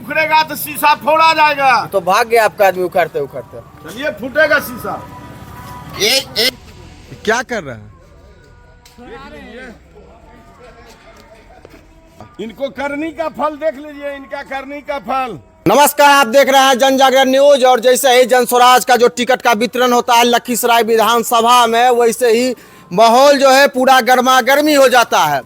उखड़ेगा तो शीशा फोड़ा जाएगा। तो भाग गया आपका आदमी उखाड़ते उखाड़ते। चलिए फूटेगा शीशा। ये क्या कर रहा है? इनको करनी का फल देख लीजिए, इनका करनी का फल। नमस्कार, आप देख रहे हैं जन जागरण न्यूज। और जैसे ही जन स्वराज का जो टिकट का वितरण होता है लखीसराय विधानसभा में, वैसे ही माहौल जो है पूरा गर्मा गर्मी हो जाता है।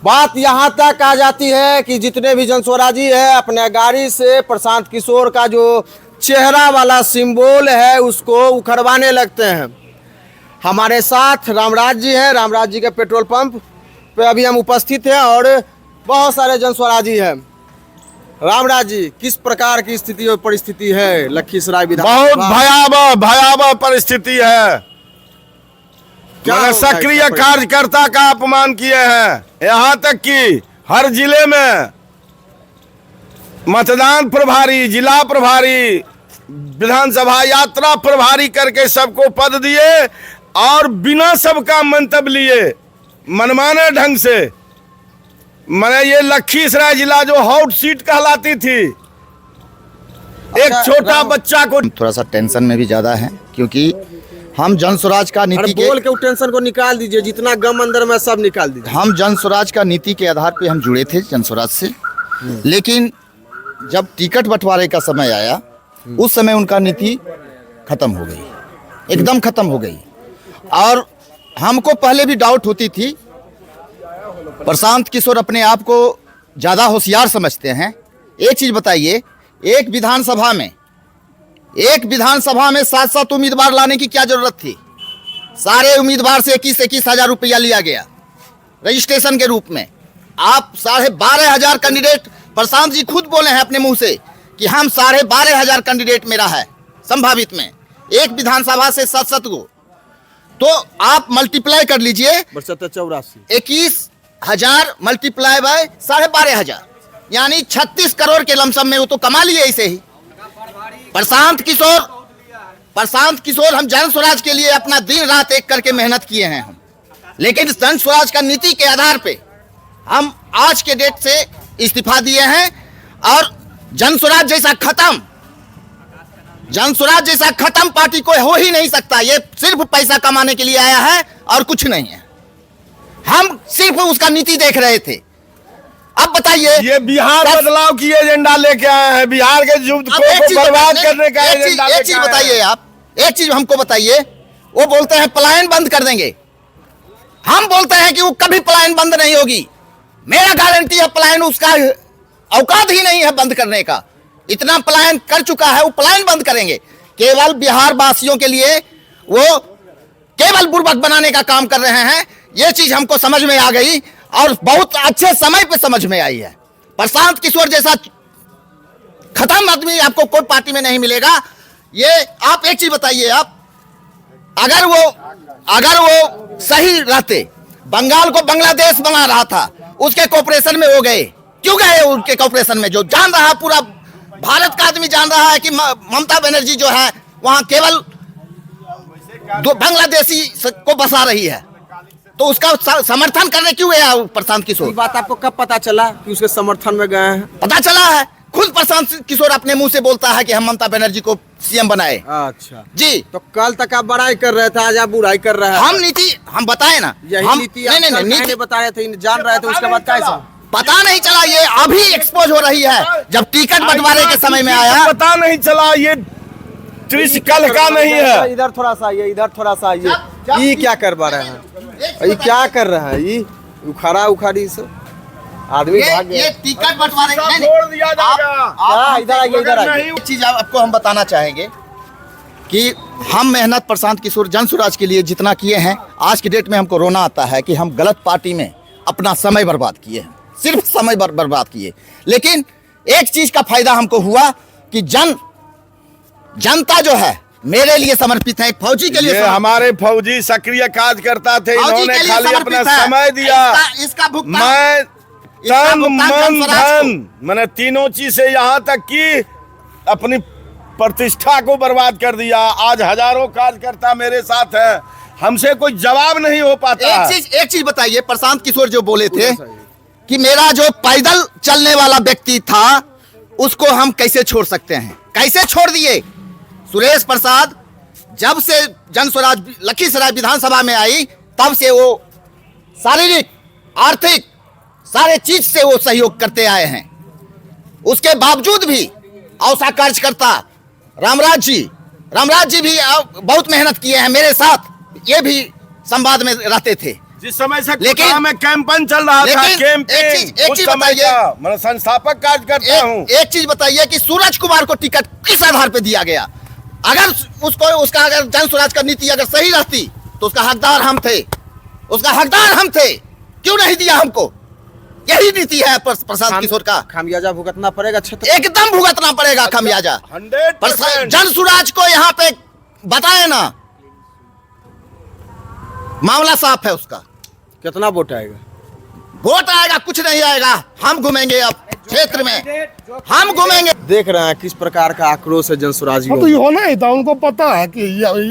बात यहाँ तक आ जाती है कि जितने भी जन स्वराजी है अपने गाड़ी से प्रशांत किशोर का जो चेहरा वाला सिंबल है उसको उखड़वाने लगते हैं। हमारे साथ रामराज जी हैं, रामराज जी के पेट्रोल पंप पे अभी हम उपस्थित हैं और बहुत सारे जन स्वराजी हैं। रामराज जी, किस प्रकार की स्थिति और परिस्थिति है लखीसराय बहुत भयावह परिस्थिति है। क्या सक्रिय कार्यकर्ता का अपमान किए हैं। यहाँ तक कि हर जिले में मतदान प्रभारी, जिला प्रभारी, विधानसभा यात्रा प्रभारी करके सबको पद दिए और बिना सबका मंतव्य लिए मनमाने ढंग से। मैंने ये लखीसराय जिला जो हॉट सीट कहलाती थी, एक छोटा बच्चा को थोड़ा सा टेंशन में भी ज्यादा है क्योंकि हम जन स्वराज का नीति के बोल के उस टेंशन को निकाल दीजिए, जितना गम अंदर में सब निकाल दीजिए। हम जन स्वराज का नीति के आधार पे हम जुड़े थे जन स्वराज से, लेकिन जब टिकट बंटवारे का समय आया उस समय उनका नीति खत्म हो गई, एकदम खत्म हो गई। और हमको पहले भी डाउट होती थी, प्रशांत किशोर अपने आप को ज़्यादा होशियार समझते हैं। एक चीज़ बताइए, एक विधानसभा में 7-7 उम्मीदवार लाने की क्या जरूरत थी? सारे उम्मीदवार से 21-21 हजार रुपया लिया गया रजिस्ट्रेशन के रूप में। आप 12,500 कैंडिडेट, प्रशांत जी खुद बोले हैं अपने मुंह से कि हम 12,500 कैंडिडेट मेरा है संभावित में, एक विधानसभा से 7-7 गो। तो आप मल्टीप्लाई कर लीजिए, 21,000 मल्टीप्लाई बाय 12,500 यानी 36 करोड़ के लमसम में वो तो कमा लिए ऐसे ही। प्रशांत किशोर हम जन स्वराज के लिए अपना दिन रात एक करके मेहनत किए हैं हम, लेकिन जन स्वराज का नीति के आधार पे हम आज के डेट से इस्तीफा दिए हैं। और जन स्वराज जैसा खत्म पार्टी कोई हो ही नहीं सकता। ये सिर्फ पैसा कमाने के लिए आया है और कुछ नहीं है। हम सिर्फ उसका नीति देख रहे थे। अब बताइए, ये बिहार बदलाव की एजेंडा लेके आए हैं, बिहार के युवक को बर्बाद करने का एजेंडा। एक चीज बताइए आप, एक चीज हमको बताइए। वो बोलते हैं पलायन बंद कर देंगे, हम बोलते हैं कि वो कभी पलायन बंद नहीं होगी। मेरा गारंटी है पलायन, उसका औकात ही नहीं है बंद करने का। इतना पलायन कर चुका है, वो पलायन बंद करेंगे। केवल बिहार वासियों के लिए वो केवल बुर्बक बनाने का काम कर रहे हैं। ये चीज हमको समझ में आ गई और बहुत अच्छे समय पे समझ में आई है। प्रशांत किशोर जैसा खत्म आदमी आपको कोई पार्टी में नहीं मिलेगा। ये आप एक चीज बताइए, आप अगर वो सही रहते, बंगाल को बांग्लादेश बना रहा था, उसके कोऑपरेशन में हो गए। क्यों गए उनके कोऑपरेशन में? जो जान रहा, पूरा भारत का आदमी जान रहा है कि ममता बनर्जी जो है वहां केवल बांग्लादेशी को बसा रही है, तो उसका समर्थन करने क्यों गया प्रशांत किशोर? बात आपको कब पता चला कि उसके समर्थन में गए हैं? पता चला है, खुद प्रशांत किशोर अपने मुंह से बोलता है कि हम ममता बनर्जी को सीएम बनाए। अच्छा जी, तो कल तक आप बड़ाई कर रहे थे, आज आप बुराई कर रहे हैं। हम बताए ना, यही नीति नहीं बता रहे थे, जान रहे थे, उसके बाद कैसा पता नहीं चला? ये अभी एक्सपोज हो रही है। जब टिकट बंटवारे के समय में आया पता नहीं चला। ये कल का नहीं है। इधर थोड़ा सा आइए, इधर थोड़ा सा आइए। ये क्या करवा रहे हैं? ये क्या कर रहे हैं? ये उखाड़ी से आदमी भाग गया। ये टिकट बंटवारे छोड़ दिया जाएगा। इधर आइए, इधर आइए। एक चीज आपको हम बताना चाहेंगे कि हम मेहनत प्रशांत किशोर जन स्वराज के लिए जितना किए हैं, आज की डेट में हमको रोना आता है कि हम गलत पार्टी में अपना समय बर्बाद किए हैं, सिर्फ समय बर्बाद किए। लेकिन एक चीज का फायदा हमको हुआ कि जनता जो है मेरे लिए समर्पित है, फौजी के लिए। हमारे फौजी सक्रिय कार्यकर्ता थे, इन्होंने खाली अपना समय दिया। इसका भुगतान मैं तन मन धन, मैंने तीनों चीज से यहाँ तक कि अपनी प्रतिष्ठा को बर्बाद कर दिया। आज हजारों कार्यकर्ता मेरे साथ है, हमसे कोई जवाब नहीं हो पाता। एक चीज बताइए, प्रशांत किशोर जो बोले थे कि मेरा जो पैदल चलने वाला व्यक्ति था उसको हम कैसे छोड़ सकते हैं? कैसे छोड़ दिए? सुरेश प्रसाद जब से जन स्वराज लखीसराय विधानसभा में आई तब से वो शारीरिक आर्थिक सारे चीज से वो सहयोग करते आए हैं। उसके बावजूद भी औसा कार्यकर्ता रामराज जी भी बहुत मेहनत किए हैं मेरे साथ, ये भी संवाद में रहते थे। जिस समय से लेकिन- कोटा में कैंपन चल रहा था, लेकिन कैंपेन, एक उस चीज समय बताइए। का मैं संस्थापक कार्य करता हूँ। एक चीज बताइए कि सूरज कुमार को टिकट किस आधार पे दिया गया? अगर उसको उसका अगर जन स्वराज का नीति अगर सही रहती तो उसका हकदार हम थे, क्यों नहीं दिया हमको? यही नीति है प्रशांत किशोर का। खामियाजा भुगतना पड़ेगा क्षेत्र। एकदम भुगतना पड़ेगा खामियाजा। 100%। जन स्वराज को यहाँ पे बताए ना, मामला साफ है उसका। कितना वोट आएगा? वोट आएगा कुछ नहीं आएगा। हम घूमेंगे अब क्षेत्र में, हम घूमेंगे। देख रहे हैं किस प्रकार का आक्रोश है जन स्वराजियों तो ये में। होना ही था, उनको पता है कि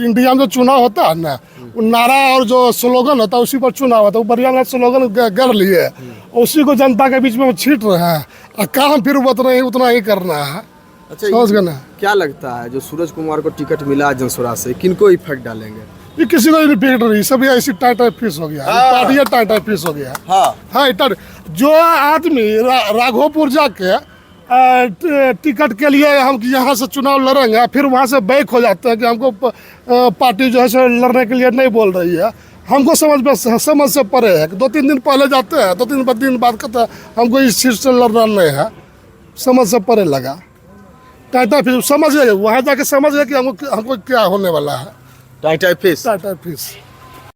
इंडिया में जो चुनाव होता है ना, वो नारा और जो स्लोगन होता है उसी पर चुनाव होता है। वो बढ़िया स्लोगन कर लिए, उसी को जनता के बीच में वो छीट रहे हैं और काम फिर उतना ही करना है। अच्छा, समझ गए ना? क्या लगता है जो सूरज कुमार को टिकट मिला जन स्वराज से, किनको इफेक्ट डालेंगे? ये किसी को इफेक्ट नहीं, सभी ऐसी टाइट फीस हो गया, पार्टियां टाइट फीस हो गया। हाँ जो आदमी राघोपुर जाके टिकट के लिए हम यहाँ से चुनाव लड़ेंगे, फिर वहाँ से बैक हो जाते हैं कि हमको पार्टी जो है सो लड़ने के लिए नहीं बोल रही है। हमको समझ से परे है कि 2-3 दिन पहले जाते हैं, 2-3 दिन बाद कहते हैं हमको इस चीज से लड़ना नहीं है। समझ से परे लगा, टाइटा फीस समझ गए, वहाँ जाके समझ गए कि हमको क्या होने वाला है। Tight fees. टाइटा फीस